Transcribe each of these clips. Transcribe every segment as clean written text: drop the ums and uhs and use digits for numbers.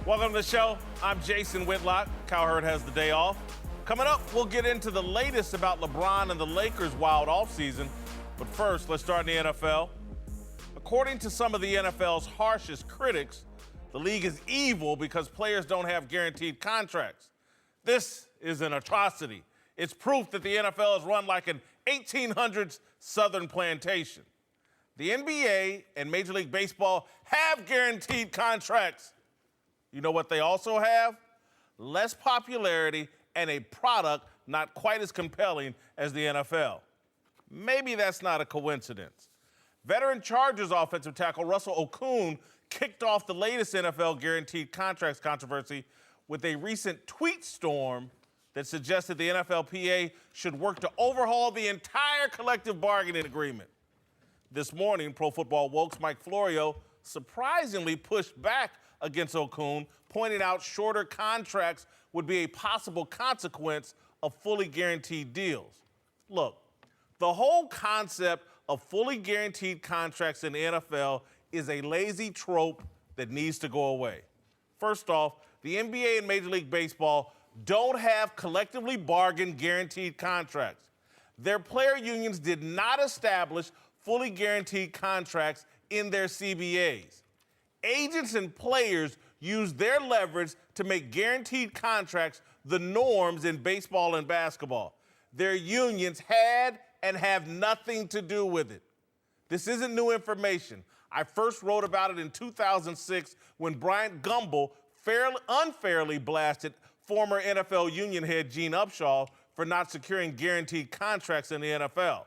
Welcome to the show. I'm Jason Whitlock. Cowherd has the day off. Coming up, we'll get into the latest about LeBron and the Lakers' wild offseason. But first, let's start in the NFL. According to some of the NFL's harshest critics, the league is evil because players don't have guaranteed contracts. This is an atrocity. It's proof that the NFL is run like an 1800s Southern plantation. The NBA and Major League Baseball have guaranteed contracts. You know what they also have? Less popularity and a product not quite as compelling as the NFL. Maybe that's not a coincidence. Veteran Chargers offensive tackle Russell Okung kicked off the latest NFL guaranteed contracts controversy with a recent tweet storm that suggested the NFLPA should work to overhaul the entire collective bargaining agreement. This morning, Pro Football Woke's Mike Florio surprisingly pushed back against Okung, pointing out shorter contracts would be a possible consequence of fully guaranteed deals. Look, the whole concept of fully guaranteed contracts in the NFL is a lazy trope that needs to go away. First off, the NBA and Major League Baseball don't have collectively bargained guaranteed contracts. Their player unions did not establish fully guaranteed contracts in their CBAs. Agents and players use their leverage to make guaranteed contracts the norms in baseball and basketball. Their unions had and have nothing to do with it. This isn't new information. I first wrote about it in 2006 when Bryant Gumbel unfairly blasted former NFL union head Gene Upshaw for not securing guaranteed contracts in the NFL.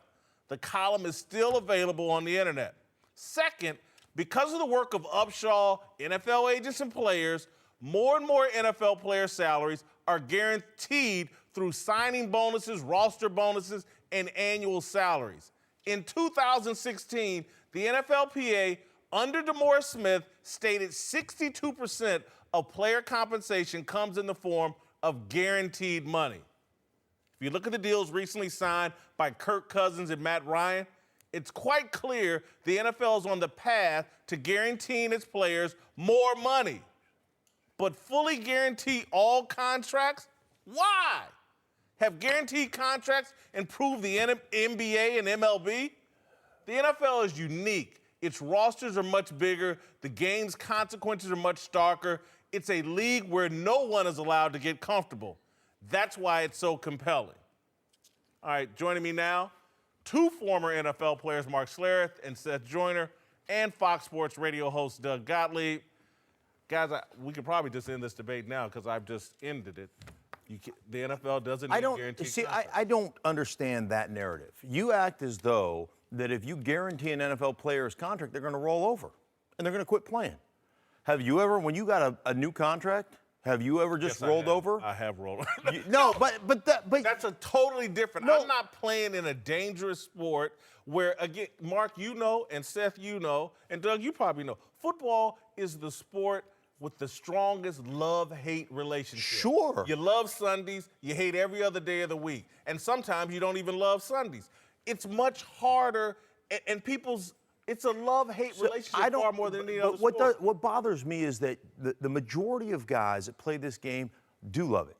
The column is still available on the internet. Second, because of the work of Upshaw, NFL agents and players, more and more NFL player salaries are guaranteed through signing bonuses, roster bonuses, and annual salaries. In 2016, the NFLPA, under DeMaurice Smith, stated 62% of player compensation comes in the form of guaranteed money. If you look at the deals recently signed by Kirk Cousins and Matt Ryan, it's quite clear the NFL is on the path to guaranteeing its players more money. But fully guarantee all contracts? Why? Have guaranteed contracts improved the NBA and MLB? The NFL is unique. Its rosters are much bigger. The game's consequences are much starker. It's a league where no one is allowed to get comfortable. That's why it's so compelling. All right, joining me now, two former NFL players, Mark Schlereth and Seth Joyner, and Fox Sports radio host Doug Gottlieb. Guys, we could probably just end this debate now because I've just ended it. The NFL doesn't need guaranteed contracts. I don't understand that narrative. You act as though that if you guarantee an NFL player's contract, they're going to roll over and they're going to quit playing. Have you ever, when you got a new contract, have you ever just rolled over? I have rolled over. No, but that's a totally different. No. I'm not playing in a dangerous sport where, again, Mark, you know, and Seth, you know, and Doug, you probably know. Football is the sport with the strongest love-hate relationship. Sure. You love Sundays, you hate every other day of the week. And sometimes you don't even love Sundays. It's much harder, and it's a love-hate relationship far more than any other sport. What bothers me is that the majority of guys that play this game do love it.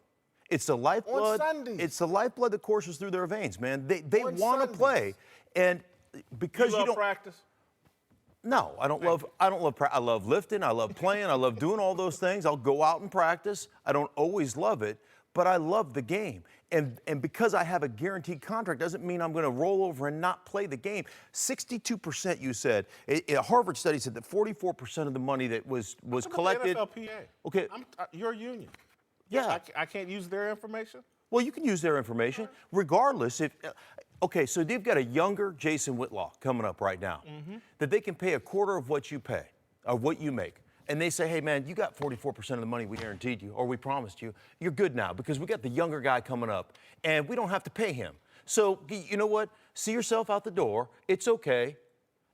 It's the lifeblood. On Sundays. It's the lifeblood that courses through their veins, man. They want to play, and because you don't practice. No, I don't love I love lifting, I love playing, I love doing all those things. I'll go out and practice. I don't always love it, but I love the game. And because I have a guaranteed contract doesn't mean I'm going to roll over and not play the game. 62%, you said. A Harvard study said that 44% of the money that was collected. The NFLPA. Okay. You're a union. Yeah. I can't use their information? Well, you can use their information, regardless. Okay, so they've got a younger Jason Whitlock coming up right now that they can pay a quarter of what you pay, or what you make. And they say, hey, man, you got 44% of the money we guaranteed you, or we promised you. You're good now because we got the younger guy coming up, and we don't have to pay him. So, you know what? See yourself out the door. It's okay.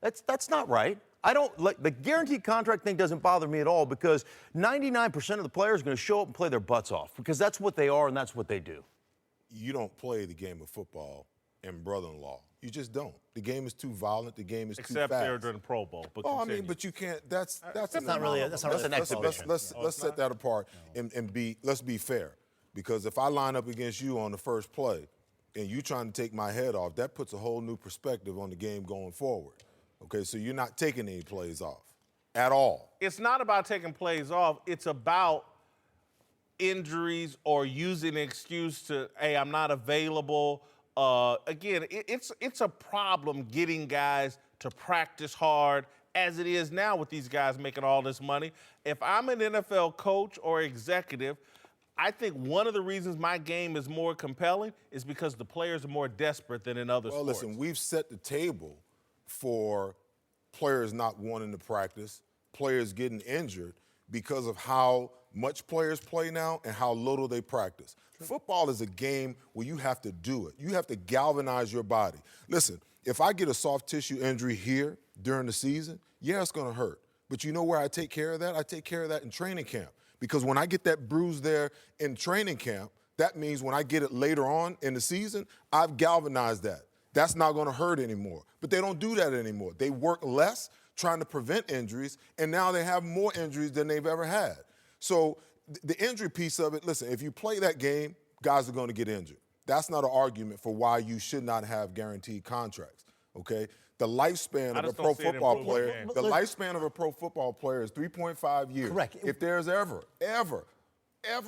That's not right. I don't like the guaranteed contract thing. Doesn't bother me at all because 99% of the players are going to show up and play their butts off because that's what they are and that's what they do. You don't play the game of football and brother-in-law. You just don't. The game is too violent. The game is too fast. Except there during the Pro Bowl. But I mean, but you can't. That's not really an exhibition. Let's set that apart and let's be fair, because if I line up against you on the first play, and you trying to take my head off, that puts a whole new perspective on the game going forward. Okay, so you're not taking any plays off at all. It's not about taking plays off. It's about injuries or using an excuse to, hey, I'm not available. Again, it's a problem getting guys to practice hard as it is now with these guys making all this money. If I'm an NFL coach or executive, I think one of the reasons my game is more compelling is because the players are more desperate than in other sports. Well, listen, we've set the table for players not wanting to practice, players getting injured because of how much players play now and how little they practice. Football is a game where you have to do it. You have to galvanize your body. Listen, if I get a soft tissue injury here during the season, yeah, it's going to hurt. But you know where I take care of that? I take care of that in training camp. Because when I get that bruise there in training camp, that means when I get it later on in the season, I've galvanized that. That's not going to hurt anymore. But they don't do that anymore. They work less trying to prevent injuries, and now they have more injuries than they've ever had. So the injury piece of it, listen, if you play that game, guys are going to get injured. That's not an argument for why you should not have guaranteed contracts, okay? The lifespan of a pro football player, the lifespan of a pro football player is 3.5 years. Correct. If there's ever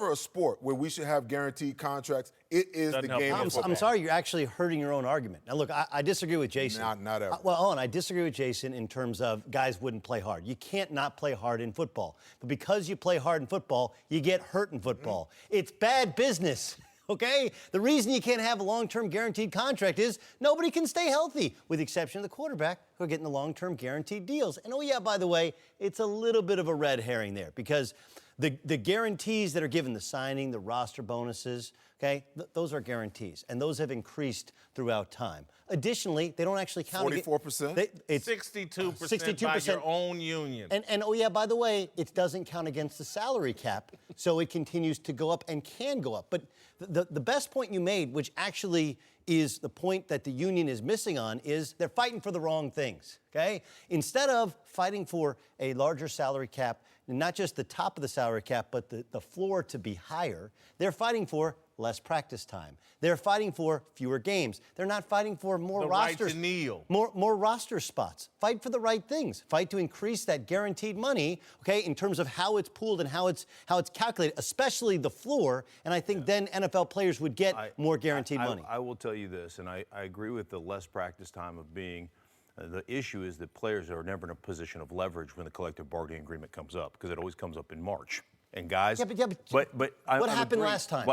a sport where we should have guaranteed contracts, it is the game of football. I'm sorry, you're actually hurting your own argument. Now, look, I disagree with Jason. Not ever. Well, Owen, I disagree with Jason in terms of guys wouldn't play hard. You can't not play hard in football. But because you play hard in football, you get hurt in football. It's bad business. Okay? The reason you can't have a long-term guaranteed contract is nobody can stay healthy, with the exception of the quarterback who are getting the long-term guaranteed deals. And, oh, yeah, by the way, it's a little bit of a red herring there because the guarantees that are given, the signing, the roster bonuses, okay, those are guarantees, and those have increased throughout time. Additionally, they don't actually count. 44%? It's 62% by your own union. And oh, yeah, by the way, it doesn't count against the salary cap, so it continues to go up and can go up. But the best point you made, which actually is the point that the union is missing on, is they're fighting for the wrong things, okay? Instead of fighting for a larger salary cap, not just the top of the salary cap, but the floor to be higher, they're fighting for less practice time. They're fighting for fewer games. They're not fighting for more rosters. Right to kneel. More roster spots. Fight for the right things. Fight to increase that guaranteed money, okay, in terms of how it's pooled and how it's calculated, especially the floor. And I think then NFL players would get more guaranteed money. I will tell you this, and I agree with the less practice time of being. The issue is that players are never in a position of leverage when the collective bargaining agreement comes up, because it always comes up in March. And guys, what happened last time?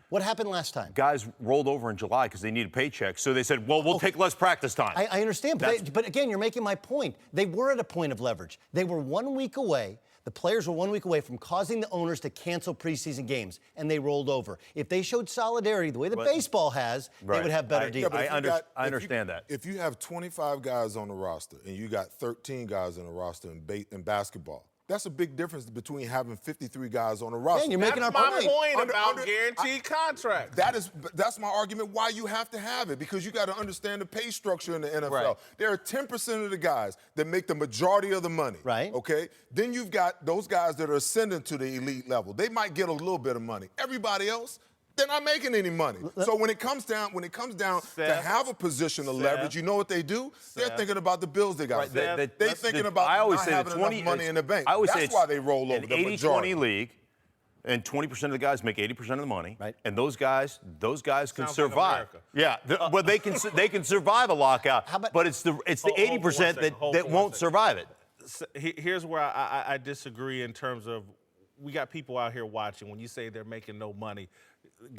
What happened last time? Guys rolled over in July because they needed paychecks, so they said, well, we'll take less practice time. I understand, but again, you're making my point. They were at a point of leverage. They were 1 week away. The players were 1 week away from causing the owners to cancel preseason games, and they rolled over. If they showed solidarity the way that baseball has, they would have better deals. I understand that. If you have 25 guys on the roster and you got 13 guys on the roster in basketball, that's a big difference between having 53 guys on the roster. Man, you're making our point. That's my point about guaranteed contracts. That's my argument why you have to have it, because you got to understand the pay structure in the NFL. Right. There are 10% of the guys that make the majority of the money. Right. Okay? Then you've got those guys that are ascending to the elite level. They might get a little bit of money. Everybody else, they're not making any money. So when it comes down to have a position of leverage, you know what they do? They're thinking about the bills they got. They're thinking about not having enough money in the bank. That's why they roll over, the majority. An 80-20 league, and 20% of the guys make 80% of the money. Right. And those guys can Sounds survive. like Well, they can survive a lockout. But it's the 80% that won't survive it. So here's where I disagree in terms of, we got people out here watching. When you say they're making no money,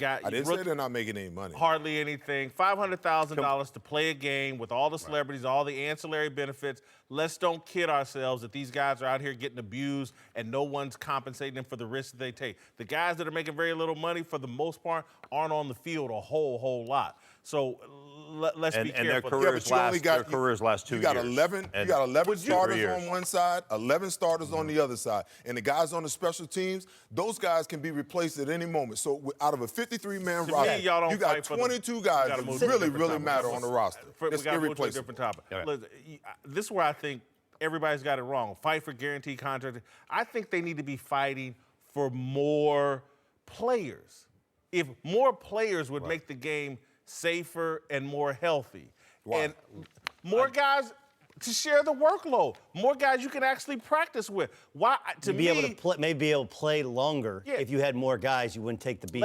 I didn't say they're not making any money. Hardly anything. $500,000 to play a game with all the celebrities, all the ancillary benefits. Let's don't kid ourselves that these guys are out here getting abused and no one's compensating them for the risks that they take. The guys that are making very little money, for the most part, aren't on the field a whole lot. So let's be And their careful. careers last 2 You years. got 11. And You got 11 2 starters years. on one side, 11 starters on the other side, and the guys on the special teams. Those guys can be replaced at any moment. So out of a 53-man To roster, me, y'all don't you got fight for 22 we guys gotta that move to a really, different really topic. matter on the roster. We It's got to move to a irreplaceable. different topic. All right. Listen, this is where I think everybody's got it wrong. Fight for guaranteed contracts. I think they need to be fighting for more players. If more players would make the game safer and more healthy. Why? And more guys to share the workload. More guys you can actually practice with. Why? To You'd me, be able to play, maybe be able to play longer. Yeah. If you had more guys, you wouldn't take the beat.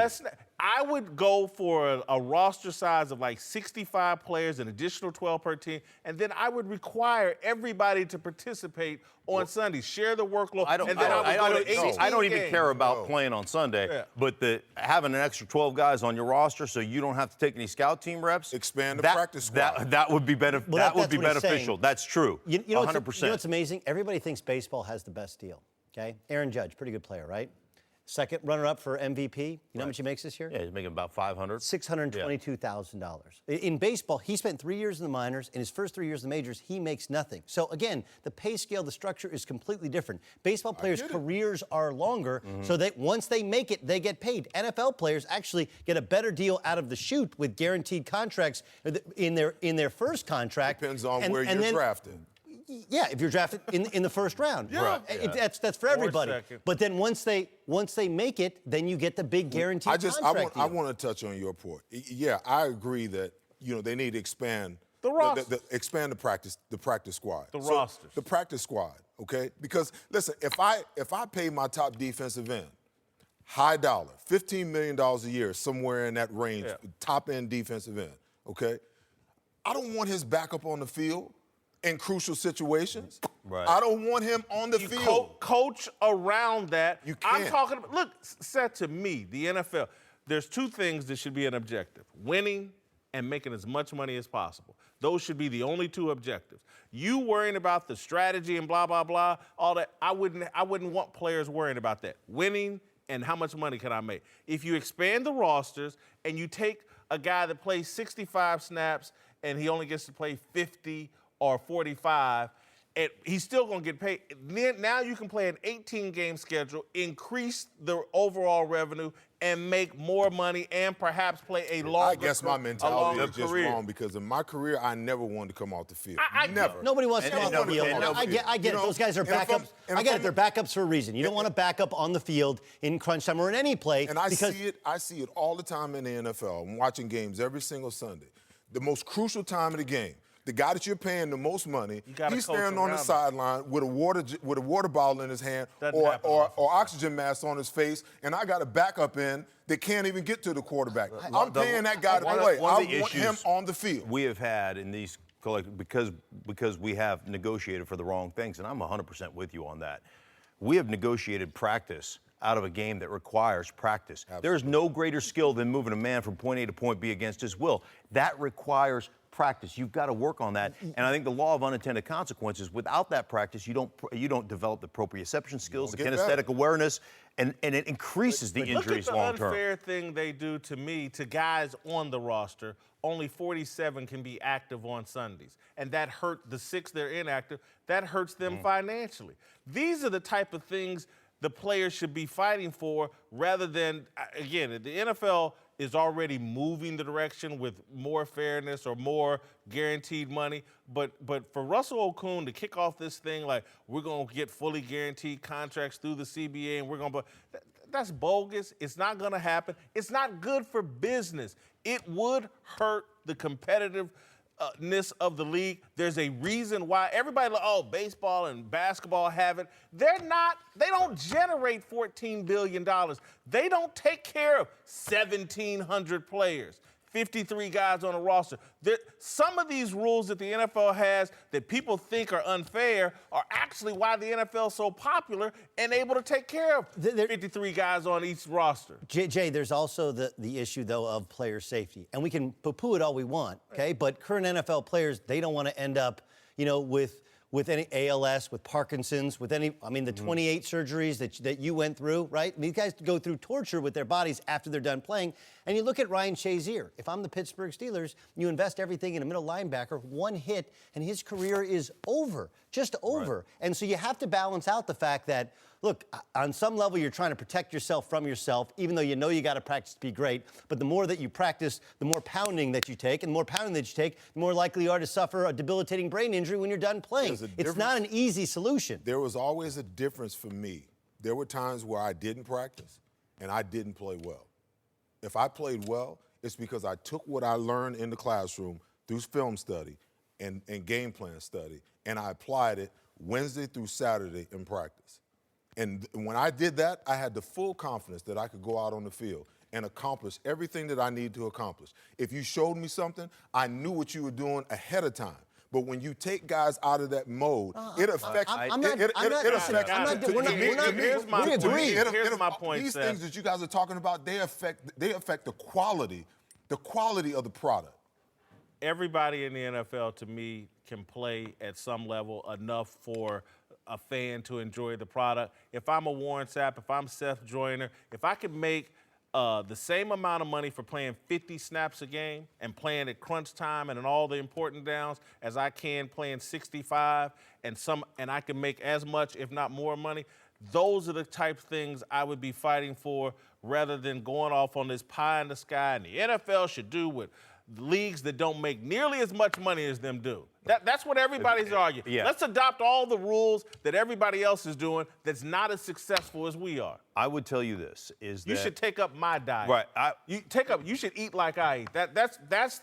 I would go for a roster size of like 65 players, an additional 12 per team, and then I would require everybody to participate on Sundays, share the workload. I don't, and then I would go to 18 I don't even games. care about playing on Sunday, Yeah. but having an extra 12 guys on your roster so you don't have to take any scout team reps. Expand the practice squad. That would be beneficial. Well, that would that's be what he's beneficial. saying. That's true. You know 100%. you know what's amazing? Everybody thinks baseball has the best deal. Okay, Aaron Judge, pretty good player, right? Second runner-up for MVP. You know how much he makes this year? Yeah, he's making about 500. $622,000. In baseball, he spent 3 years in the minors. In his first 3 years in the majors, he makes nothing. So again, the pay scale, the structure is completely different. Baseball players' careers are longer, so that once they make it, they get paid. NFL players actually get a better deal out of the chute with guaranteed contracts in their first contract. Depends on And- where and you're then- drafted. Yeah, if you're drafted in the first round. Yeah. Right. That's for everybody. second. But then once they make it, then you get the big guaranteed contract deal. I want to touch on your point. Yeah, I agree that they need to expand The roster. expand the practice squad. The rosters. The practice squad, okay? Because listen, if I pay my top defensive end high dollar, $15 million a year, somewhere in that range, top end defensive end, okay? I don't want his backup on the field in crucial situations. Right. I don't want him on the field. Coach around that. You I'm can't. talking about, look, said to me, the NFL, there's two things that should be an objective: winning and making as much money as possible. Those should be the only two objectives. You worrying about the strategy and blah, blah, blah, all that, I wouldn't want players worrying about that. Winning and how much money can I make? If you expand the rosters and you take a guy that plays 65 snaps and he only gets to play 50 or 45, and he's still going to get paid. Then now you can play an 18-game schedule, increase the overall revenue, and make more money, and perhaps play a longer. I guess my mentality is just career. wrong because in my career, I never wanted to come off the field. I never. Nobody wants to come And off the field. nobody- I get it. Those guys are and if I'm- backups. and I if get I'm- it. They're backups for a reason. You don't want to back up on the field in crunch time or in any play. And I because see it all the time in the NFL. I'm watching games every single Sunday. The most crucial time of the game. The guy that you're paying the most money, gotta he's coach standing on the around him. sideline with a water bottle in his hand Doesn't happen or oxygen mask on his face, and I got a backup in that can't even get to the quarterback. I'm paying that guy to play. I one of the want him issues on the field. we have had in these because we have negotiated for the wrong things, and I'm 100% with you on that. We have negotiated practice out of a game that requires practice. There is no greater skill than moving a man from point A to point B against his will. That requires practice. You've got to work on that. And I think the law of unintended consequences, without that practice, you don't develop the proprioception skills, the get kinesthetic better. awareness, and it increases the injuries long Look at the term. unfair thing they do to me, to guys on the roster. Only 47 can be active on Sundays. And that hurt the 6 they're inactive. That hurts them financially. These are the type of things the players should be fighting for rather than, again, the NFL is already moving the direction with more fairness or more guaranteed money. But for Russell Okung to kick off this thing like we're going to get fully guaranteed contracts through the CBA and we're going to – that's bogus. It's not going to happen. It's not good for business. It would hurt the competitiveness of the league. There's a reason why everybody like, oh, baseball and basketball have it. They don't generate $14 billion. They don't take care of 1,700 players, 53 guys on a roster. Some of these rules that the NFL has that people think are unfair are actually why the NFL is so popular and able to take care of 53 guys on each roster. Jay, there's also the issue, though, of player safety. And we can poo-poo it all we want, okay? But current NFL players, they don't want to end up, with with any ALS, with Parkinson's, with any, the 28 surgeries that you went through, right? These guys go through torture with their bodies after they're done playing. And you look at Ryan Shazier. If I'm the Pittsburgh Steelers, you invest everything in a middle linebacker, one hit, and his career is over, just over. Right. And so you have to balance out the fact that, look, on some level, you're trying to protect yourself from yourself, even though you know you got to practice to be great. But the more that you practice, the more pounding that you take. And the more pounding that you take, the more likely you are to suffer a debilitating brain injury when you're done playing. It's not an easy solution. There was always a difference for me. There were times where I didn't practice and I didn't play well. If I played well, it's because I took what I learned in the classroom through film study and game plan study, and I applied it Wednesday through Saturday in practice. And when I did that, I had the full confidence that I could go out on the field and accomplish everything that I need to accomplish. If you showed me something, I knew what you were doing ahead of time. But when you take guys out of that mode, it affects. Here's my point. These things that you guys are talking about, they affect the quality of the product. Everybody in the NFL, to me, can play at some level enough for a fan to enjoy the product. If I'm a Warren Sapp, if I'm Seth Joyner, if I could make the same amount of money for playing 50 snaps a game and playing at crunch time and in all the important downs as I can playing 65 and I can make as much, if not more money, those are the type of things I would be fighting for rather than going off on this pie in the sky. And the NFL should do what leagues that don't make nearly as much money as them do. That's what everybody's arguing. Yeah. Let's adopt all the rules that everybody else is doing that's not as successful as we are. I would tell you this, is that... You should take up my diet. Right. You should eat like I eat. That's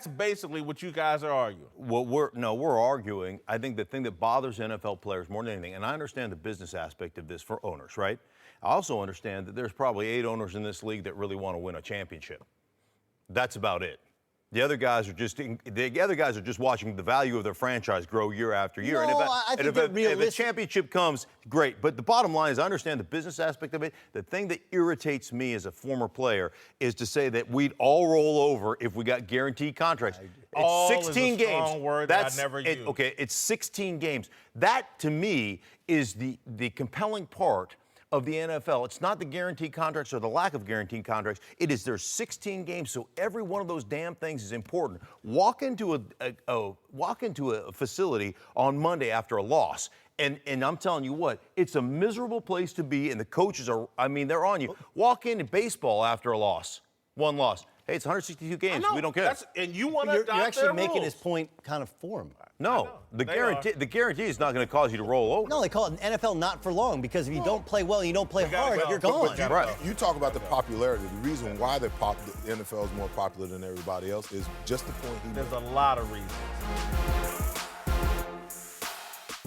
basically what you guys are arguing. Well, we're arguing. I think the thing that bothers NFL players more than anything, and I understand the business aspect of this for owners, right? I also understand that there's probably 8 owners in this league that really want to win a championship. That's about it. The other guys are just watching the value of their franchise grow year after year. No, If a championship comes, great. But the bottom line is, I understand the business aspect of it. The thing that irritates me as a former player is to say that we'd all roll over if we got guaranteed contracts. It's 16 games. Strong word that I never use. Okay, it's 16 games. That to me is the compelling part of the NFL. It's not the guaranteed contracts or the lack of guaranteed contracts. It is there's 16 games, so every one of those damn things is important. Walk into a facility on Monday after a loss, and I'm telling you what, it's a miserable place to be, and the coaches are, they're on you. Walk into baseball after a loss, one loss. Hey, it's 162 games. We don't care. And you want to adopt You're actually their making rules. his point kind of for him. No, the guarantee is not going to cause you to roll over. No, they call it an NFL not for long because if you don't play well and you don't play hard, you're gone. You talk about the popularity. The reason why the NFL is more popular than everybody else is just the point he made. There's a lot of reasons.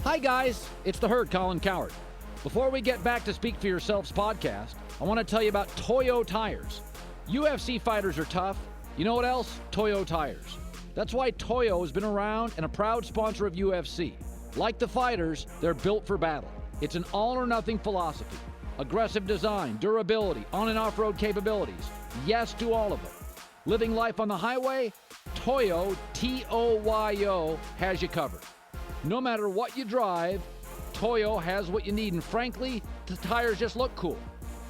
Hi, guys. It's the Herd, Colin Cowherd. Before we get back to Speak for Yourselves podcast, I want to tell you about Toyo Tires. UFC fighters are tough. You know what else? Toyo Tires. That's why Toyo has been around and a proud sponsor of UFC. Like the fighters, they're built for battle. It's an all-or-nothing philosophy. Aggressive design, durability, on- and off-road capabilities. Yes to all of them. Living life on the highway? Toyo, T-O-Y-O, has you covered. No matter what you drive, Toyo has what you need, and frankly, the tires just look cool.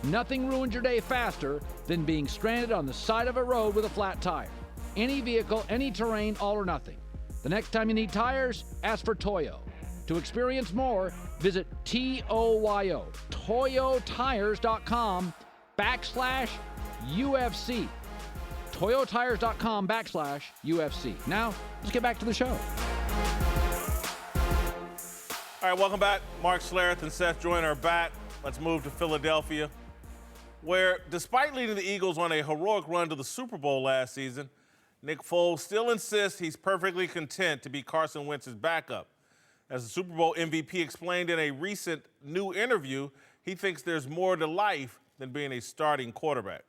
Nothing ruins your day faster than being stranded on the side of a road with a flat tire. Any vehicle, any terrain, all or nothing. The next time you need tires, ask for Toyo. To experience more, visit TOYO, toyotires.com/UFC. toyotires.com/UFC. Now, let's get back to the show. All right, welcome back. Mark Schlereth and Seth Joyner are back. Let's move to Philadelphia, where despite leading the Eagles on a heroic run to the Super Bowl last season, Nick Foles still insists he's perfectly content to be Carson Wentz's backup. As the Super Bowl MVP explained in a recent new interview, he thinks there's more to life than being a starting quarterback.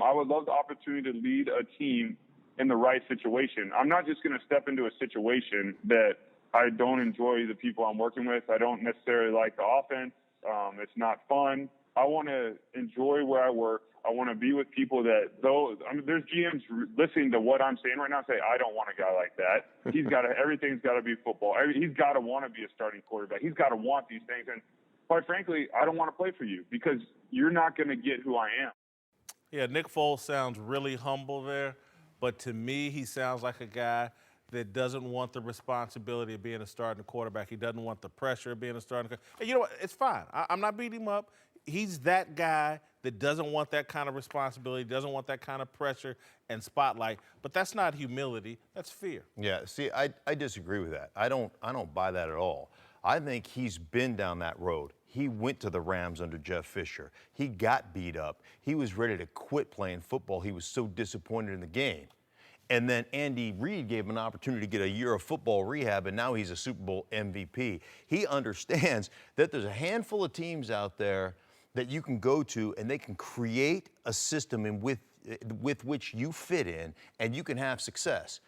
I would love the opportunity to lead a team in the right situation. I'm not just going to step into a situation that I don't enjoy the people I'm working with. I don't necessarily like the offense. It's not fun. I want to enjoy where I work. I want to be with people that, there's GMs listening to what I'm saying right now say, I don't want a guy like that. Everything's got to be football. He's got to want to be a starting quarterback. He's got to want these things. And quite frankly, I don't want to play for you because you're not going to get who I am. Yeah, Nick Foles sounds really humble there, but to me, he sounds like a guy that doesn't want the responsibility of being a starting quarterback. He doesn't want the pressure of being a starting quarterback. And you know what? It's fine. I'm not beating him up. He's that guy that doesn't want that kind of responsibility, doesn't want that kind of pressure and spotlight. But that's not humility. That's fear. Yeah, see, I disagree with that. I don't buy that at all. I think he's been down that road. He went to the Rams under Jeff Fisher. He got beat up. He was ready to quit playing football. He was so disappointed in the game. And then Andy Reid gave him an opportunity to get a year of football rehab, and now he's a Super Bowl MVP. He understands that there's a handful of teams out there that you can go to, and they can create a system with which you fit in, and you can have success.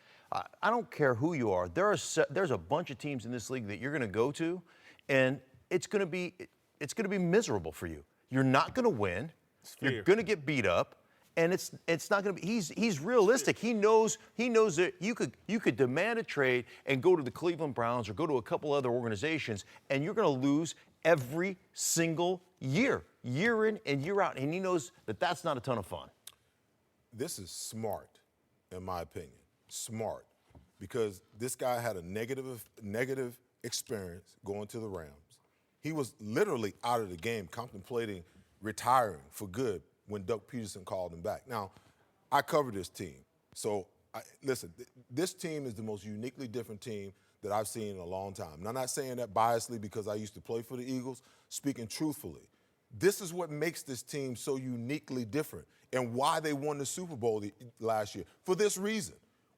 I don't care who you are. There's a bunch of teams in this league that you're going to go to, and it's going to be miserable for you. You're not going to win. You're going to get beat up. And it's not going to be. He's realistic. He knows that you could demand a trade and go to the Cleveland Browns or go to a couple other organizations, and you're going to lose every single year in and year out. And he knows that that's not a ton of fun. This is smart, in my opinion. Smart, because this guy had a negative experience going to the Rams. He was literally out of the game, contemplating retiring for good when Doug Peterson called him back. Now, I cover this team. So, listen, this team is the most uniquely different team that I've seen in a long time. And I'm not saying that biasly because I used to play for the Eagles. Speaking truthfully, this is what makes this team so uniquely different and why they won the Super Bowl last year. For this reason,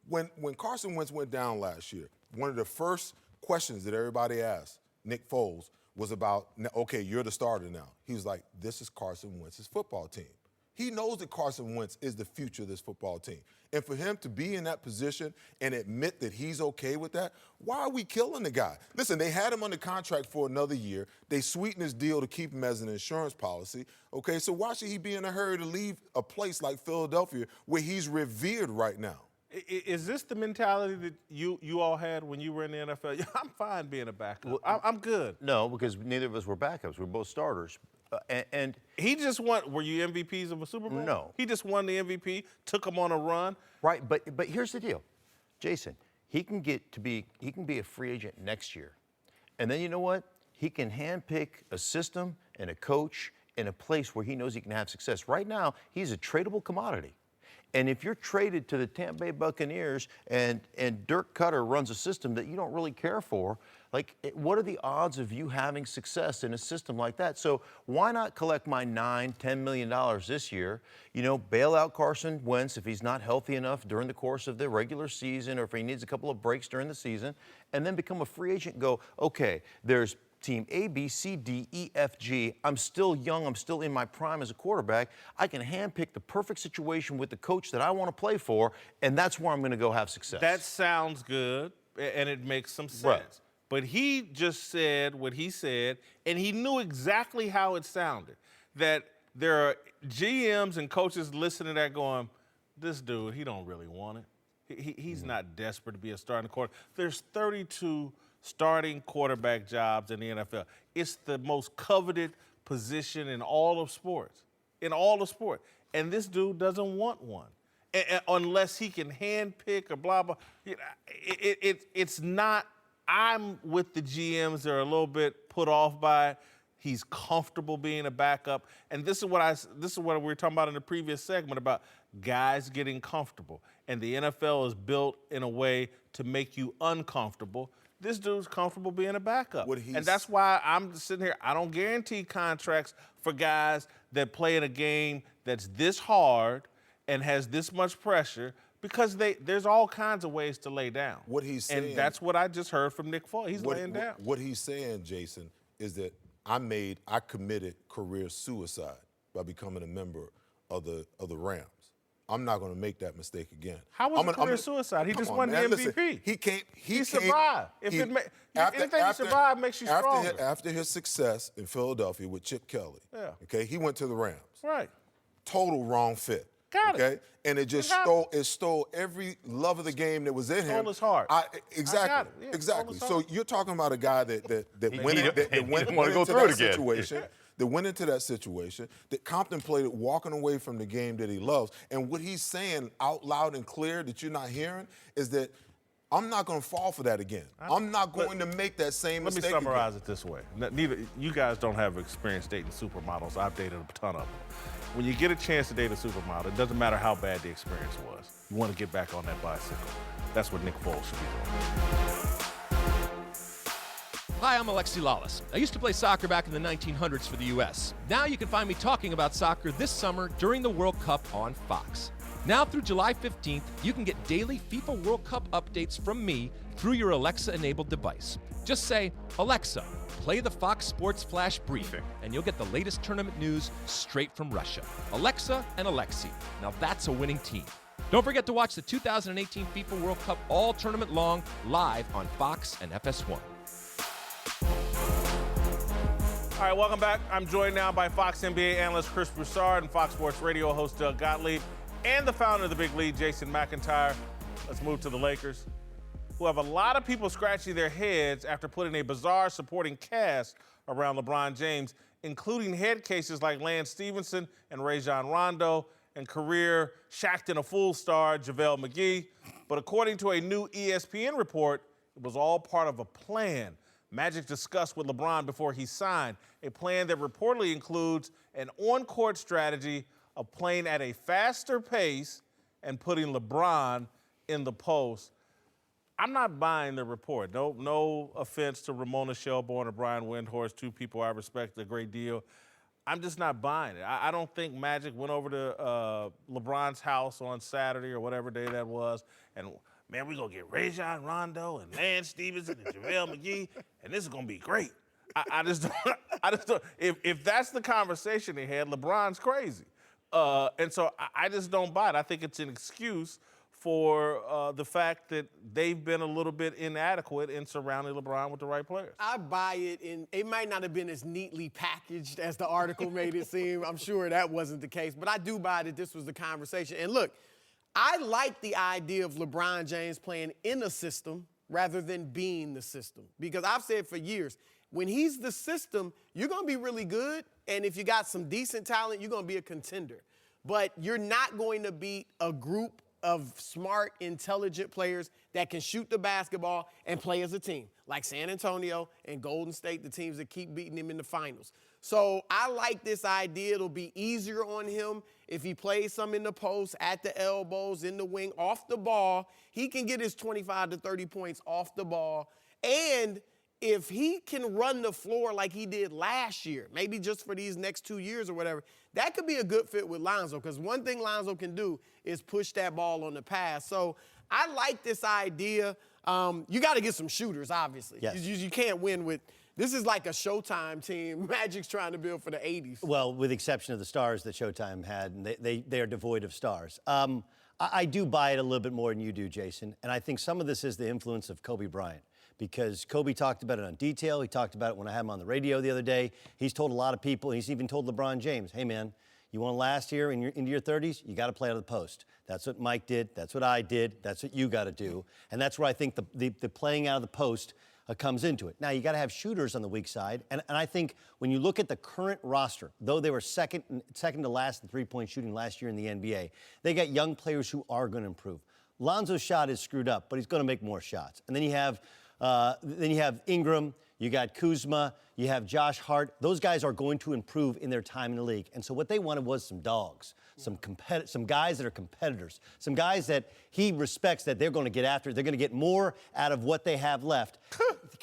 when Carson Wentz went down last year, one of the first questions that everybody asked Nick Foles was about, okay, you're the starter now. He was like, this is Carson Wentz's football team. He knows that Carson Wentz is the future of this football team. And for him to be in that position and admit that he's okay with that, why are we killing the guy? Listen, they had him under contract for another year. They sweetened his deal to keep him as an insurance policy. Okay, so why should he be in a hurry to leave a place like Philadelphia where he's revered right now? Is this the mentality that you all had when you were in the NFL? I'm fine being a backup. I'm good. No, because neither of us were backups. We were both starters. And he just won. Were you MVPs of a Super Bowl? No. He just won the MVP, took him on a run. Right, but here's the deal, Jason. He can be a free agent next year, and then you know what? He can handpick a system and a coach in a place where he knows he can have success. Right now, he's a tradable commodity. And if you're traded to the Tampa Bay Buccaneers and Dirk Cutter runs a system that you don't really care for, what are the odds of you having success in a system like that? So why not collect my $9-10 million this year, bail out Carson Wentz if he's not healthy enough during the course of the regular season or if he needs a couple of breaks during the season, and then become a free agent and go, okay, there's team A, B, C, D, E, F, G. I'm still young. I'm still in my prime as a quarterback. I can handpick the perfect situation with the coach that I want to play for, and that's where I'm going to go have success. That sounds good, and it makes some sense. Right. But he just said what he said, and he knew exactly how it sounded, that there are GMs and coaches listening to that going, this dude, he don't really want it. He's not desperate to be a starting quarterback. There's 32 starting quarterback jobs in the NFL. It's the most coveted position in all of sports. And this dude doesn't want one. Unless he can handpick or blah, blah. It's not, I'm with the GMs that are a little bit put off by it. He's comfortable being a backup. And this is what we were talking about in the previous segment about guys getting comfortable. And the NFL is built in a way to make you uncomfortable. This dude's comfortable being a backup. And that's why I'm sitting here. I don't guarantee contracts for guys that play in a game that's this hard and has this much pressure because there's all kinds of ways to lay down. What he's saying, and that's what I just heard from Nick Foles. He's laying down. What he's saying, Jason, is that I committed career suicide by becoming a member of the Rams. I'm not going to make that mistake again. How was it career suicide? He just won the MVP. Listen, he survived. Anything you survive makes you stronger. After his success in Philadelphia with Chip Kelly, okay, he went to the Rams. Right. Total wrong fit. Got okay? it. And it just stole every love of the game that was in him. Stole his heart. Exactly. Exactly. So you're talking about a guy that went into that situation. That went into that situation, that contemplated walking away from the game that he loves. And what he's saying out loud and clear that you're not hearing is that I'm not going to fall for that again. I'm not going to make that same mistake again. Let me summarize it this way. Neither you guys don't have experience dating supermodels. I've dated a ton of them. When you get a chance to date a supermodel, it doesn't matter how bad the experience was. You want to get back on that bicycle. That's what Nick Foles should be doing. Hi, I'm Alexi Lawless. I used to play soccer back in the 1900s for the U.S. Now you can find me talking about soccer this summer during the World Cup on Fox. Now through July 15th, you can get daily FIFA World Cup updates from me through your Alexa-enabled device. Just say, Alexa, play the Fox Sports Flash Briefing, and you'll get the latest tournament news straight from Russia. Alexa and Alexi. Now that's a winning team. Don't forget to watch the 2018 FIFA World Cup all tournament long live on Fox and FS1. All right, welcome back. I'm joined now by Fox NBA analyst Chris Broussard and Fox Sports Radio host Doug Gottlieb and the founder of the Big Lead, Jason McIntyre. Let's move to the Lakers, who have a lot of people scratching their heads after putting a bizarre supporting cast around LeBron James, including head cases like Lance Stevenson and Rajon Rondo and career Shaqtin' a Fool star JaVale McGee. But according to a new ESPN report, it was all part of a plan Magic discussed with LeBron before he signed, a plan that reportedly includes an on-court strategy of playing at a faster pace and putting LeBron in the post. I'm not buying the report. No offense to Ramona Shelburne or Brian Windhorst, two people I respect a great deal. I'm just not buying it. I don't think Magic went over to LeBron's house on Saturday or whatever day that was, and man, we're going to get Rajon Rondo and Lance Stevenson and JaVale McGee, and this is going to be great. I just don't. If that's the conversation they had, LeBron's crazy. And so I just don't buy it. I think it's an excuse for the fact that they've been a little bit inadequate in surrounding LeBron with the right players. I buy it, and it might not have been as neatly packaged as the article made it seem. I'm sure that wasn't the case, but I do buy that this was the conversation. And look, I like the idea of LeBron James playing in a system rather than being the system. Because I've said for years, when he's the system, you're going to be really good. And if you got some decent talent, you're going to be a contender. But you're not going to beat a group of smart, intelligent players that can shoot the basketball and play as a team, like San Antonio and Golden State, the teams that keep beating him in the finals. So I like this idea. It'll be easier on him if he plays some in the post, at the elbows, in the wing, off the ball. He can get his 25 to 30 points off the ball. And if he can run the floor like he did last year, maybe just for these next 2 years or whatever, that could be a good fit with Lonzo, because one thing Lonzo can do is push that ball on the pass. So I like this idea. You got to get some shooters, obviously. Yes. You can't win with – this is like a Showtime team Magic's trying to build for the 80s. Well, with the exception of the stars that Showtime had, and they are devoid of stars. I do buy it a little bit more than you do, Jason, and I think some of this is the influence of Kobe Bryant, because Kobe talked about it on detail. He talked about it when I had him on the radio the other day. He's told a lot of people, he's even told LeBron James, hey, man, you want to last here into your 30s, you got to play out of the post. That's what Mike did. That's what I did. That's what you got to do. And that's where I think the playing out of the post comes into it. Now, you got to have shooters on the weak side. And I think when you look at the current roster, though they were second to last in three-point shooting last year in the NBA, they got young players who are going to improve. Lonzo's shot is screwed up, but he's going to make more shots. And then you have Ingram, you got Kuzma, you have Josh Hart. Those guys are going to improve in their time in the league. And so what they wanted was some dogs, some guys that are competitors, some guys that he respects that they're going to get after. They're going to get more out of what they have left.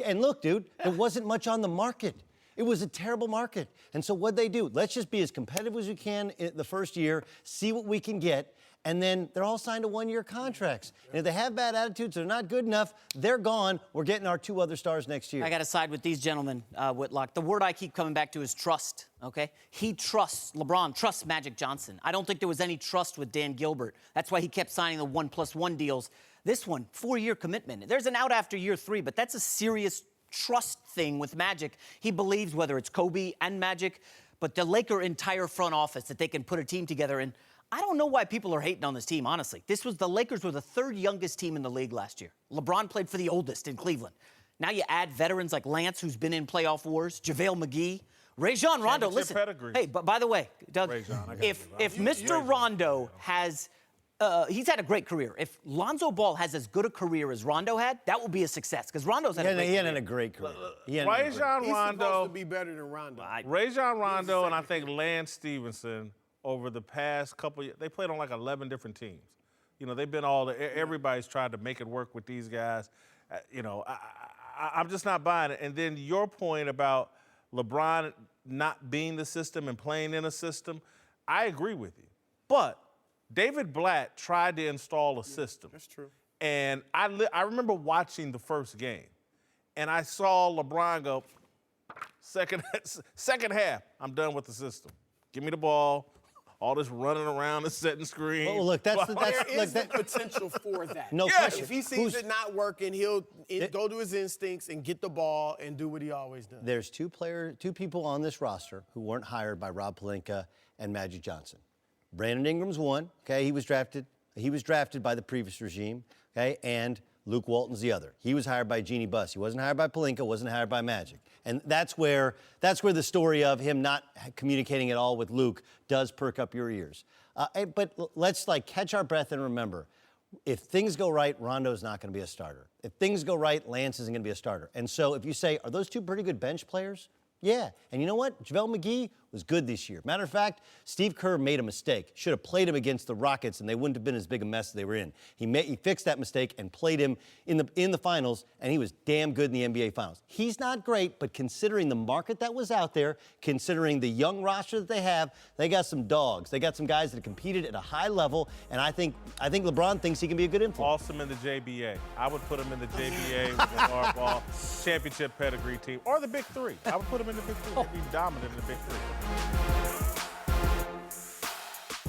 And look, dude, there wasn't much on the market. It was a terrible market. And so what'd they do? Let's just be as competitive as we can in the first year, see what we can get. and then they're all signed to one-year contracts. And if they have bad attitudes, they're not good enough, they're gone. We're getting our 2 other stars next year. I got to side with these gentlemen, Whitlock. The word I keep coming back to is trust, okay? LeBron trusts Magic Johnson. I don't think there was any trust with Dan Gilbert. That's why he kept signing the 1+1 deals. This one, 4-year commitment. There's an out after year 3, but that's a serious trust thing with Magic. He believes, whether it's Kobe and Magic, but the Laker entire front office, that they can put a team together. And I don't know why people are hating on this team, honestly. The Lakers were the 3rd youngest team in the league last year. LeBron played for the oldest in Cleveland. Now you add veterans like Lance, who's been in playoff wars, JaVale McGee, Rajon Rondo. Listen, hey, but by the way, Doug, if Mr. Rondo has, he's had a great career. If Lonzo Ball has as good a career as Rondo had, that will be a success, because Rondo's had he had a great career. Rajon He's Rondo supposed to be better than Rondo. Rajon Rondo and I think Lance Stevenson over the past couple years, they played on like 11 different teams. You know, they've been everybody's tried to make it work with these guys. I'm just not buying it. And then your point about LeBron not being the system and playing in a system, I agree with you. But David Blatt tried to install a system. That's true. And I remember watching the first game, and I saw LeBron go, second half, I'm done with the system. Give me the ball. All this running around and setting screen. Oh, look, there is the potential for that. No question. If he sees it not working, he'll go to his instincts and get the ball and do what he always does. There's 2 people on this roster who weren't hired by Rob Pelinka and Magic Johnson. Brandon Ingram's one. Okay, he was drafted by the previous regime. Okay, and Luke Walton's the other. He was hired by Jeannie Buss. He wasn't hired by Pelinka, wasn't hired by Magic. And that's where the story of him not communicating at all with Luke does perk up your ears. But let's catch our breath and remember, if things go right, Rondo's not going to be a starter. If things go right, Lance isn't going to be a starter. And so if you say, are those 2 pretty good bench players? Yeah. And you know what? JaVale McGee was good this year. Matter of fact, Steve Kerr made a mistake. Should have played him against the Rockets, and they wouldn't have been as big a mess as they were in. He fixed that mistake and played him in the finals, and he was damn good in the NBA Finals. He's not great, but considering the market that was out there, considering the young roster that they got some dogs. They got some guys that competed at a high level, and I think LeBron thinks he can be a good influence. Awesome in the JBA. I would put him in the JBA with the hardball championship pedigree team, or the Big 3. I would put him in the Big 3. He'd be dominant in the Big 3.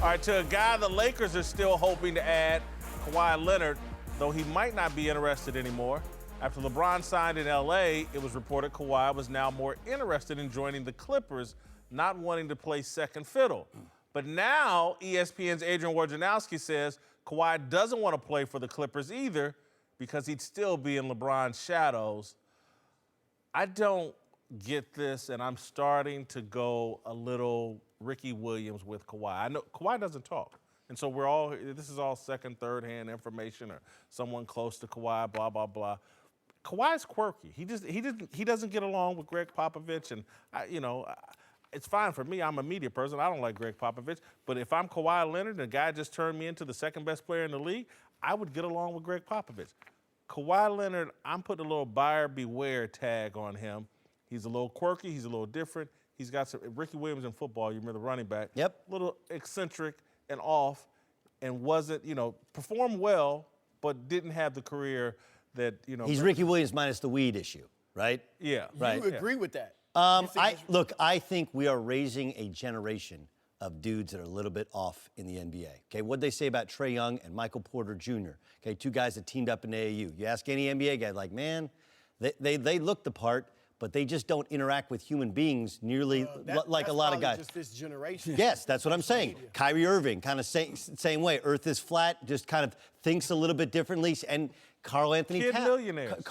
All right, to a guy the Lakers are still hoping to add, Kawhi Leonard, though he might not be interested anymore. After LeBron signed in L.A., it was reported Kawhi was now more interested in joining the Clippers, not wanting to play second fiddle. But now ESPN's Adrian Wojnarowski says Kawhi doesn't want to play for the Clippers either because he'd still be in LeBron's shadows. I don't get this, and I'm starting to go a little Ricky Williams with Kawhi. I know Kawhi doesn't talk, and so this is all second, third-hand information or someone close to Kawhi, blah, blah, blah. Kawhi's quirky. He doesn't get along with Greg Popovich, and it's fine for me. I'm a media person. I don't like Greg Popovich, but if I'm Kawhi Leonard and the guy just turned me into the second-best player in the league, I would get along with Greg Popovich. Kawhi Leonard, I'm putting a little buyer beware tag on him. He's a little quirky. He's a little different. He's got some Ricky Williams in football. You remember the running back? Yep. A little eccentric and off, and wasn't performed well, but didn't have the career that He's Ricky Williams minus the weed issue, right? Yeah. Right. You agree with that? I think we are raising a generation of dudes that are a little bit off in the NBA. Okay, what'd they say about Trae Young and Michael Porter Jr.? Okay, 2 guys that teamed up in AAU. You ask any NBA guy, like, man, they look the part, but they just don't interact with human beings nearly like a lot of guys. Just this generation. Yes, that's what I'm saying. Kyrie Irving, kind of same way. Earth is flat, just kind of thinks a little bit differently. And Karl Anthony Towns.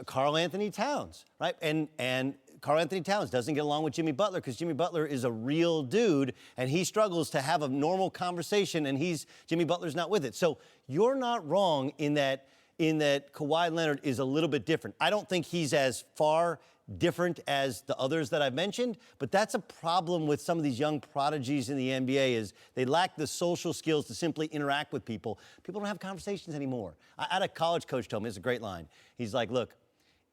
Karl Anthony Towns, right? And Karl Anthony Towns doesn't get along with Jimmy Butler because Jimmy Butler is a real dude, and he struggles to have a normal conversation, and Jimmy Butler's not with it. So you're not wrong in that Kawhi Leonard is a little bit different. I don't think he's as far different as the others that I've mentioned, but that's a problem with some of these young prodigies in the NBA is they lack the social skills to simply interact with people. People don't have conversations anymore. I had a college coach tell me, it's a great line. He's like, look,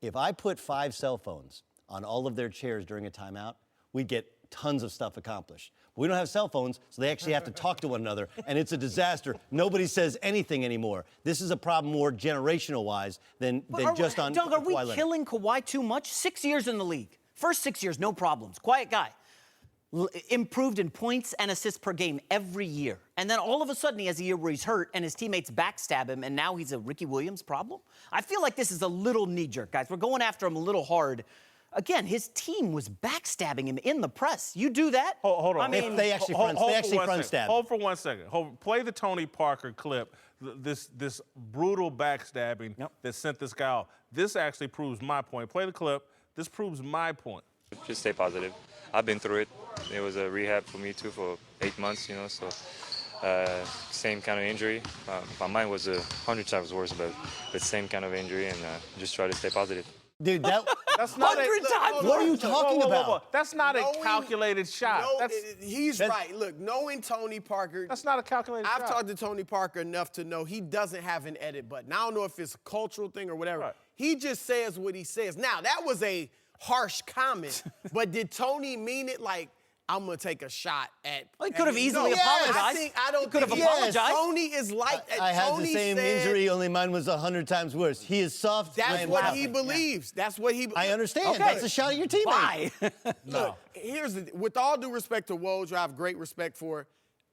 if I put 5 cell phones on all of their chairs during a timeout, we'd get tons of stuff accomplished. We don't have cell phones, so they actually have to talk to one another, and it's a disaster. Nobody says anything anymore. This is a problem more generational-wise than just on Doug, are we Kawhi Leonard. killing Kawhi too much? 6 years in the league. First 6 years, no problems. Quiet guy. Improved in points and assists per game every year. And then all of a sudden he has a year where he's hurt and his teammates backstab him, and now he's a Ricky Williams problem? I feel like this is a little knee-jerk, guys. We're going after him a little hard. Again, his team was backstabbing him in the press. You do that? Hold on. I mean, They actually front stab. Hold for 1 second. Play the Tony Parker clip. This brutal backstabbing that sent this guy off. This actually proves my point. Play the clip. This proves my point. Just stay positive. I've been through it. It was a rehab for me too for 8 months, you know. So same kind of injury. My mind was 100 times worse, but same kind of injury, and just try to stay positive. Dude, that's not 100 times. What are you talking about? That's not a calculated shot. He's right. Look, knowing Tony Parker. That's not a calculated shot. I've talked to Tony Parker enough to know he doesn't have an edit button. I don't know if it's a cultural thing or whatever. Right. He just says what he says. Now, that was a harsh comment, but did Tony mean it like, I'm going to take a shot at... Well, he could have easily apologized. I don't He could think have apologized. Tony is like that. I had Tony the same said, injury, only mine was 100 times worse. He is soft. That's and what laughing. he believes. Yeah. That's what he... I understand. Okay. That's a shot at your teammate. Why? Look, with all due respect to Woj, who I have great respect for,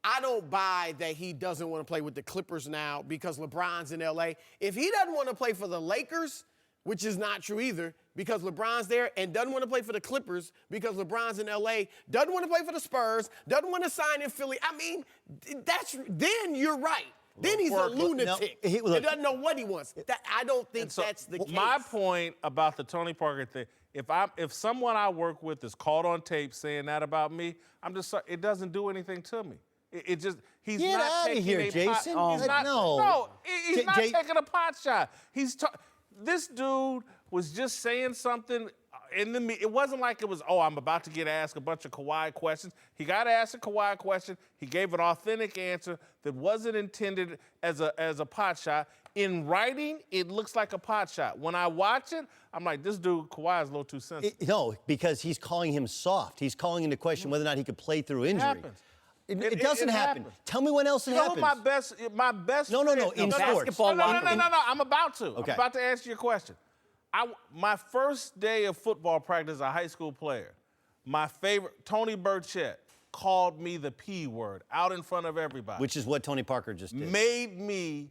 I don't buy that he doesn't want to play with the Clippers now because LeBron's in L.A. If he doesn't want to play for the Lakers, which is not true either, because LeBron's there, and doesn't want to play for the Clippers because LeBron's in L.A., doesn't want to play for the Spurs, doesn't want to sign in Philly. I mean, then you're right. Then he's a lunatic. He doesn't know what he wants. I don't think that's the case. My point about the Tony Parker thing, if someone I work with is caught on tape saying that about me, I'm just sorry, it doesn't do anything to me. It just, he's Get not out of taking here, a Jason. Pot, he's not, No, he's not taking a pot shot. This dude was just saying something in the it wasn't like it was, I'm about to get asked a bunch of Kawhi questions. He got asked a Kawhi question. He gave an authentic answer that wasn't intended as a pot shot. In writing, it looks like a pot shot. When I watch it, I'm like, this dude, Kawhi, is a little too sensitive. No, because he's calling him soft. He's calling into question whether or not he could play through injury. Happens. It doesn't happen. happens. Tell me when else it happens. My best. No, friend, in sports. Basketball. No. I'm about to. Okay. I'm about to answer your question. My first day of football practice as a high school player, my favorite, Tony Burchett, called me the P word out in front of everybody. Which is what Tony Parker just did. Made me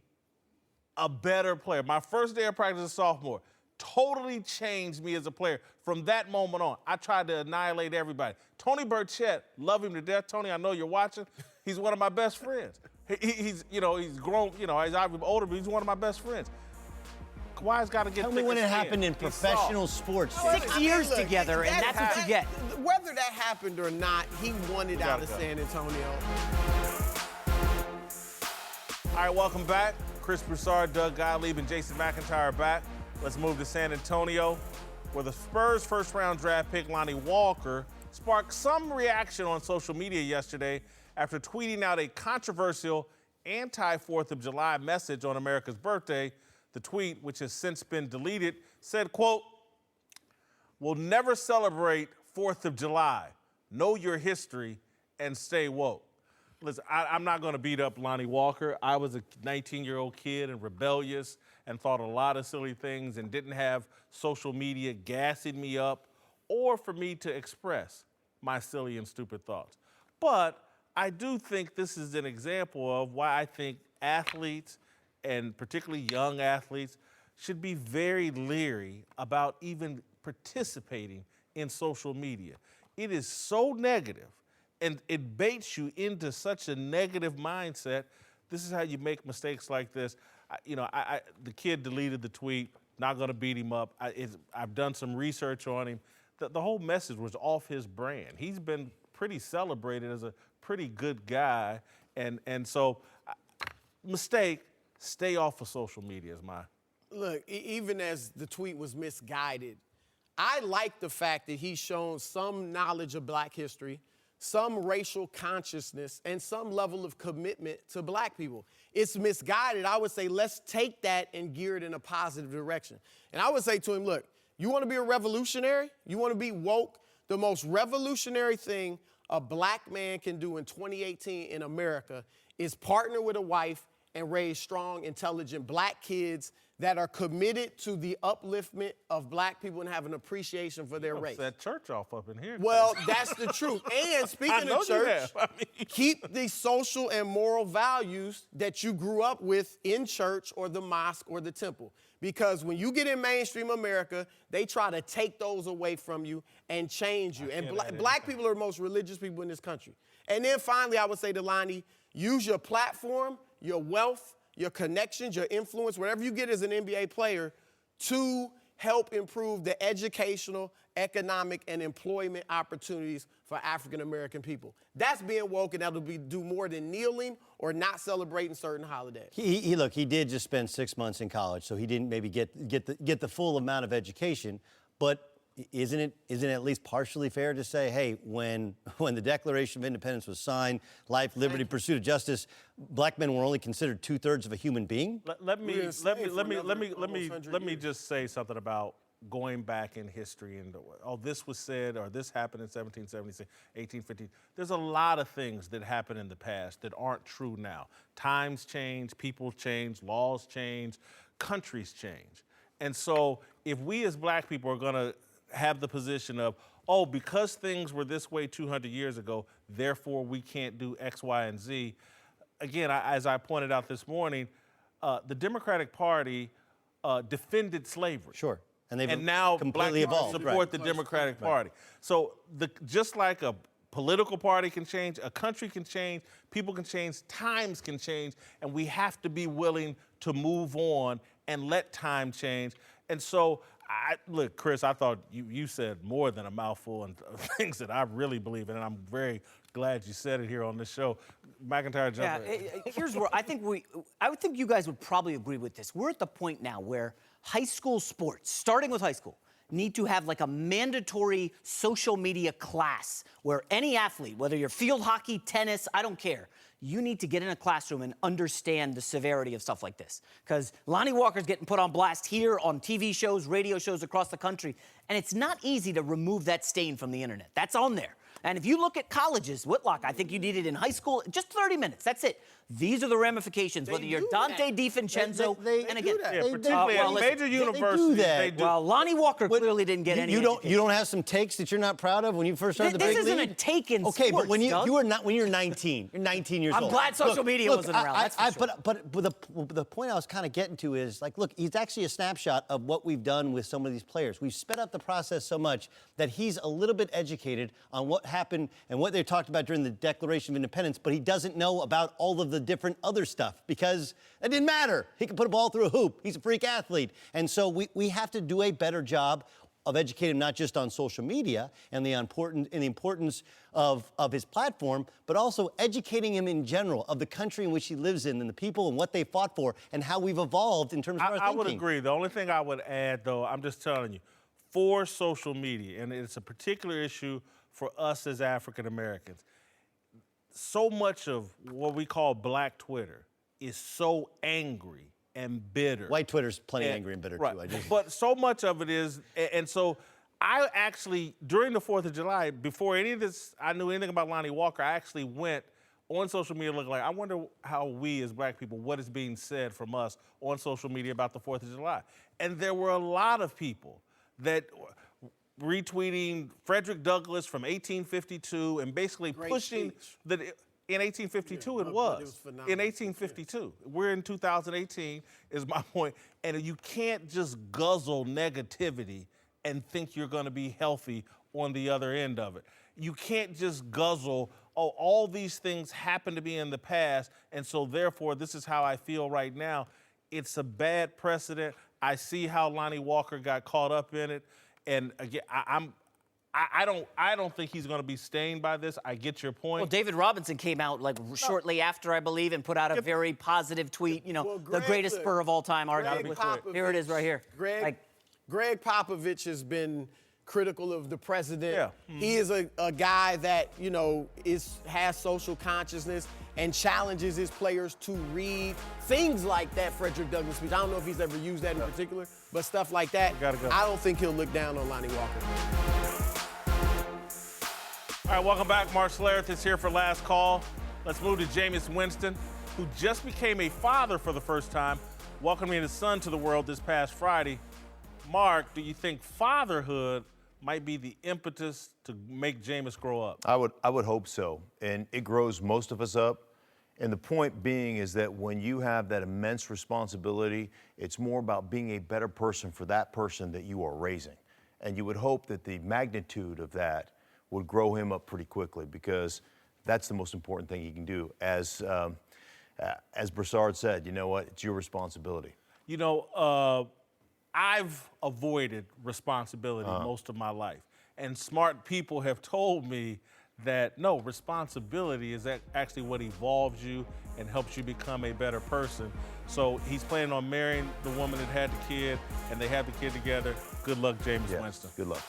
a better player. My first day of practice as a sophomore totally changed me as a player. From that moment on, I tried to annihilate everybody. Tony Burchett, love him to death. Tony, I know you're watching. He's one of my best friends. He's grown, he's obviously older, but he's one of my best friends. Kawhi's got to get Tell me when it happened in professional sports. 6 years together, and that's what you get. Whether that happened or not, he wanted out of San Antonio. All right, welcome back. Chris Broussard, Doug Gottlieb, and Jason McIntyre are back. Let's move to San Antonio, where the Spurs' first-round draft pick, Lonnie Walker, sparked some reaction on social media yesterday after tweeting out a controversial anti-4th of July message on America's birthday. The tweet, which has since been deleted, said, quote, "We'll never celebrate 4th of July. Know your history and stay woke." Listen, I'm not going to beat up Lonnie Walker. I was a 19-year-old kid and rebellious and thought a lot of silly things and didn't have social media gassing me up or for me to express my silly and stupid thoughts. But I do think this is an example of why I think athletes, and particularly young athletes, should be very leery about even participating in social media. It is so negative, and it baits you into such a negative mindset. This is how you make mistakes like this. The kid deleted the tweet, not going to beat him up. I've done some research on him. The whole message was off his brand. He's been pretty celebrated as a pretty good guy, and so mistake. Stay off of social media is my. Look, even as the tweet was misguided, I like the fact that he's shown some knowledge of black history, some racial consciousness, and some level of commitment to black people. It's misguided. I would say let's take that and gear it in a positive direction. And I would say to him, look, you want to be a revolutionary? You want to be woke? The most revolutionary thing a black man can do in 2018 in America is partner with a wife and raise strong, intelligent black kids that are committed to the upliftment of black people and have an appreciation for their race. That church off up in here. Well, that's the truth. And speaking of church, keep the social and moral values that you grew up with in church or the mosque or the temple. Because when you get in mainstream America, they try to take those away from you and change you. And black people are the most religious people in this country. And then finally, I would say to Lonnie, use your platform, your wealth, your connections, your influence, whatever you get as an NBA player, to help improve the educational, economic, and employment opportunities for African-American people. That's being woke, and that'll do more than kneeling or not celebrating certain holidays. He did just spend 6 months in college, so he didn't maybe get the full amount of education, but isn't it at least partially fair to say, hey, when the Declaration of Independence was signed, life, liberty, pursuit of justice, black men were only considered 2/3 of a human being? Let me just say something about going back in history and this was said or this happened in 1776, 1850. There's a lot of things that happened in the past that aren't true now. Times change, people change, laws change, countries change. And so if we as black people are gonna have the position of, because things were this way 200 years ago, therefore we can't do X, Y, and Z. Again, as I pointed out this morning, the Democratic Party defended slavery. Sure. And now black people evolved. support the Democratic Party. So just like a political party can change, a country can change, people can change, times can change, and we have to be willing to move on and let time change. And so, look, Chris, I thought you said more than a mouthful and things that I really believe in, and I'm very glad you said it here on this show. McIntyre, jump in. Here's where I would think you guys would probably agree with this. We're at the point now where high school sports, starting with high school, need to have like a mandatory social media class where any athlete, whether you're field hockey, tennis, I don't care, you need to get in a classroom and understand the severity of stuff like this. Because Lonnie Walker's getting put on blast here on TV shows, radio shows across the country, and it's not easy to remove that stain from the internet. That's on there. And if you look at colleges, Whitlock, I think you need it in high school, just 30 minutes, that's it. These are the ramifications, whether you're Dante DiVincenzo, and again, particularly at major universities, they do. Well, Lonnie Walker clearly didn't get any education. You don't have some takes that you're not proud of when you first started the big league? This isn't a take in sports, but when Doug. when you're 19, you're 19 years old. I'm glad social media wasn't around, that's for sure. But the point I was kind of getting to is, like, look, he's actually a snapshot of what we've done with some of these players. We've sped up the process so much that he's a little bit educated on what happened and what they talked about during the Declaration of Independence, but he doesn't know about all of the different other stuff because it didn't matter. He could put a ball through a hoop. He's a freak athlete. And so we have to do a better job of educating him not just on social media and the importance of his platform, but also educating him in general of the country in which he lives in and the people and what they fought for and how we've evolved in terms of our thinking. I would agree. The only thing I would add, though, I'm just telling you, for social media, and it's a particular issue for us as African Americans, so much of what we call Black Twitter is so angry and bitter. White Twitter's plenty angry and bitter, too. But so much of it is, and so I actually, during the 4th of July, before any of this, I knew anything about Lonnie Walker, I actually went on social media looking like, I wonder how we as black people, what is being said from us on social media about the 4th of July. And there were a lot of people that retweeting Frederick Douglass from 1852 and basically pushing that in 1852 it was. In 1852. We're in 2018 is my point. And you can't just guzzle negativity and think you're going to be healthy on the other end of it. You can't just guzzle, all these things happen to be in the past, and so therefore this is how I feel right now. It's a bad precedent. I see how Lonnie Walker got caught up in it. And again, I don't think he's going to be stained by this. I get your point. Well, David Robinson came out shortly after, I believe, and put out a very positive tweet. You know, the greatest Spur of all time, arguably. Here it is, right here. Greg Popovich has been critical of the president. Yeah. He is a guy that, you know, has social consciousness and challenges his players to read things like that Frederick Douglass speech. I don't know if he's ever used that in particular, but stuff like that. I don't think he'll look down on Lonnie Walker. All right, welcome back. Mark Schlereth is here for Last Call. Let's move to Jameis Winston, who just became a father for the first time, welcoming his son to the world this past Friday. Mark, do you think fatherhood might be the impetus to make Jameis grow up? I would hope so, and it grows most of us up. And the point being is that when you have that immense responsibility, it's more about being a better person for that person that you are raising. And you would hope that the magnitude of that would grow him up pretty quickly, because that's the most important thing he can do. As Broussard said, you know what? It's your responsibility. You know, I've avoided responsibility most of my life. And smart people have told me that, no, responsibility is actually what evolves you and helps you become a better person. So he's planning on marrying the woman that had the kid, and they have the kid together. Good luck, Jameis Winston. Good luck.